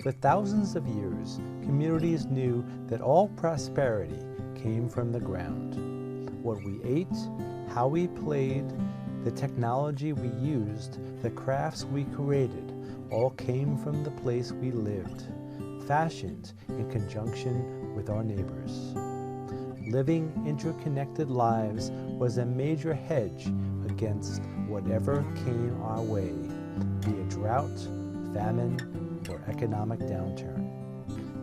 For thousands of years, communities knew that all prosperity came from the ground. What we ate, how we played, the technology we used, the crafts we created, all came from the place we lived, fashioned in conjunction with our neighbors. Living interconnected lives was a major hedge against whatever came our way, be it drought, famine, or economic downturn.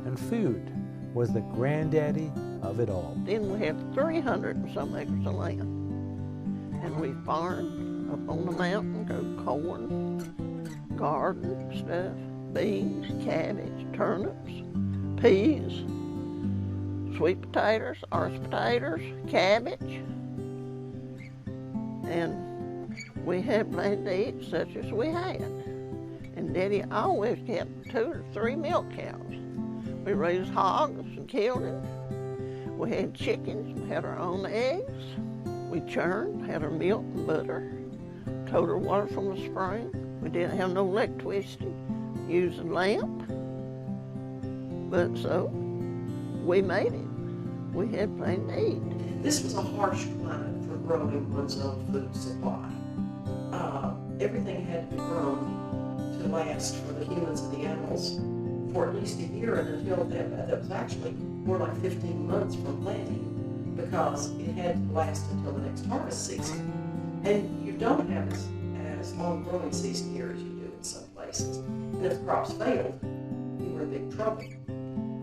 And food was the granddaddy of it all. Then we have 300 and some acres of land. And we farm up on the mountain, grow corn, garden stuff, beans, cabbage, turnips, peas, sweet potatoes, orange potatoes, cabbage. And we had plenty to eat such as we had. And Daddy always kept 2 or 3 milk cows. We raised hogs and killed them. We had chickens, we had our own eggs. We churned, had our milk and butter, towed our water from the spring. We didn't have no electricity, used a lamp. But so, we made it. We had plenty to eat. This was a harsh climate for growing one's own food supply. Everything had to be grown to last for the humans and the animals for at least a year, and until that was actually more like 15 months from planting, because it had to last until the next harvest season. And you don't have as long growing season here as you do in some places. And if the crops failed, you were in big trouble.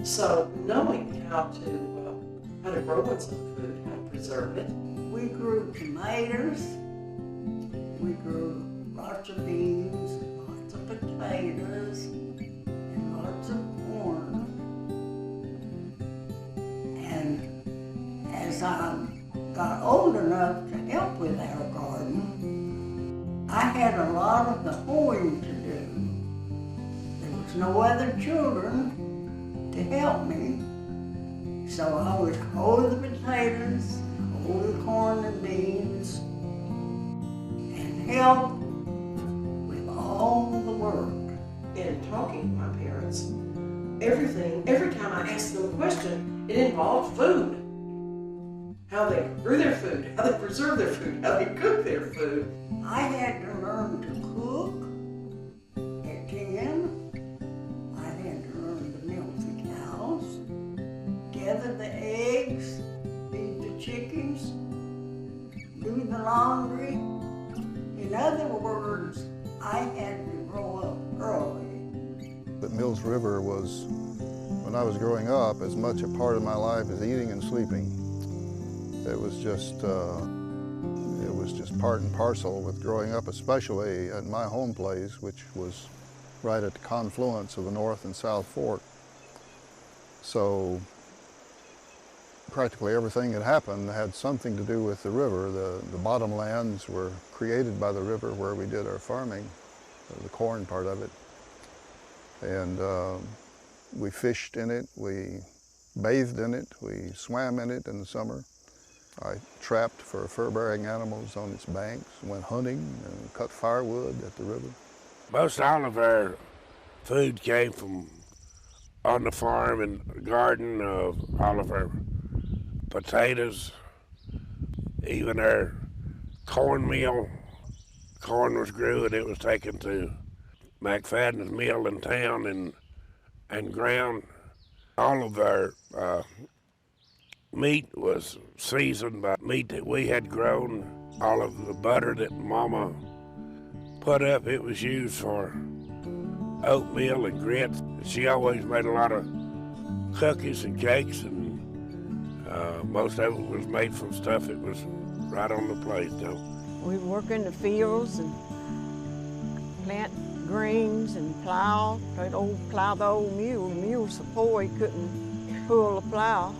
So knowing how to grow one's own food, how to preserve it. We grew tomatoes, we grew lots of beans, lots of potatoes, and lots of corn. And as I got old enough to help with our garden, I had a lot of the hoeing to do. There was no other children to help me, so I would hoe the potatoes, hoe the corn and beans, and help with all the work. In talking to my parents, every time I asked them a question, it involved food. How they grew their food, how they preserved their food, how they cooked their food. I had to learn to cook at 10. I had to learn to milk the cows, gather the eggs, feed the chickens, do the laundry. In other words, I had to grow up early. But Mills River was, when I was growing up, as much a part of my life as eating and sleeping. It was just part and parcel with growing up, especially at my home place, which was right at the confluence of the North and South Fork. So practically everything that happened had something to do with the river. The bottomlands were created by the river where we did our farming, the corn part of it. And we fished in it, we bathed in it, we swam in it in the summer. I trapped for fur-bearing animals on its banks, went hunting and cut firewood at the river. Most all of our food came from on the farm and garden of all of our potatoes, even our cornmeal. Corn was grew and it was taken to McFadden's mill in town and ground. All of our meat was seasoned by meat that we had grown. All of the butter that Mama put up, it was used for oatmeal and grits. She always made a lot of cookies and cakes, and most of it was made from stuff that was right on the place. We work in the fields and plant greens and plow. Plow the old mule. The mule was so poor he couldn't pull the plow.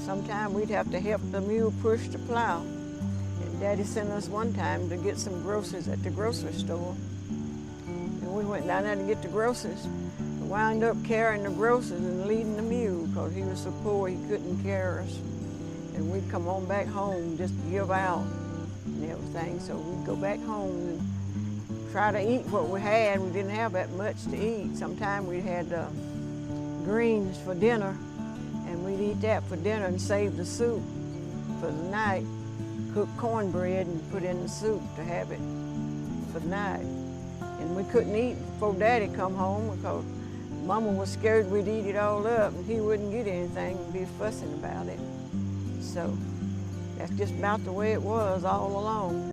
Sometimes we'd have to help the mule push the plow. And Daddy sent us one time to get some groceries at the grocery store. And we went down there to get the groceries. We wound up carrying the groceries and leading the mule because he was so poor he couldn't carry us. And we'd come on back home just to give out and everything. So we'd go back home and try to eat what we had. We didn't have that much to eat. Sometimes we had greens for dinner, and we'd eat that for dinner and save the soup for the night. Cook cornbread and put in the soup to have it for the night. And we couldn't eat before Daddy come home because Mama was scared we'd eat it all up and he wouldn't get anything and be fussing about it. So that's just about the way it was all along.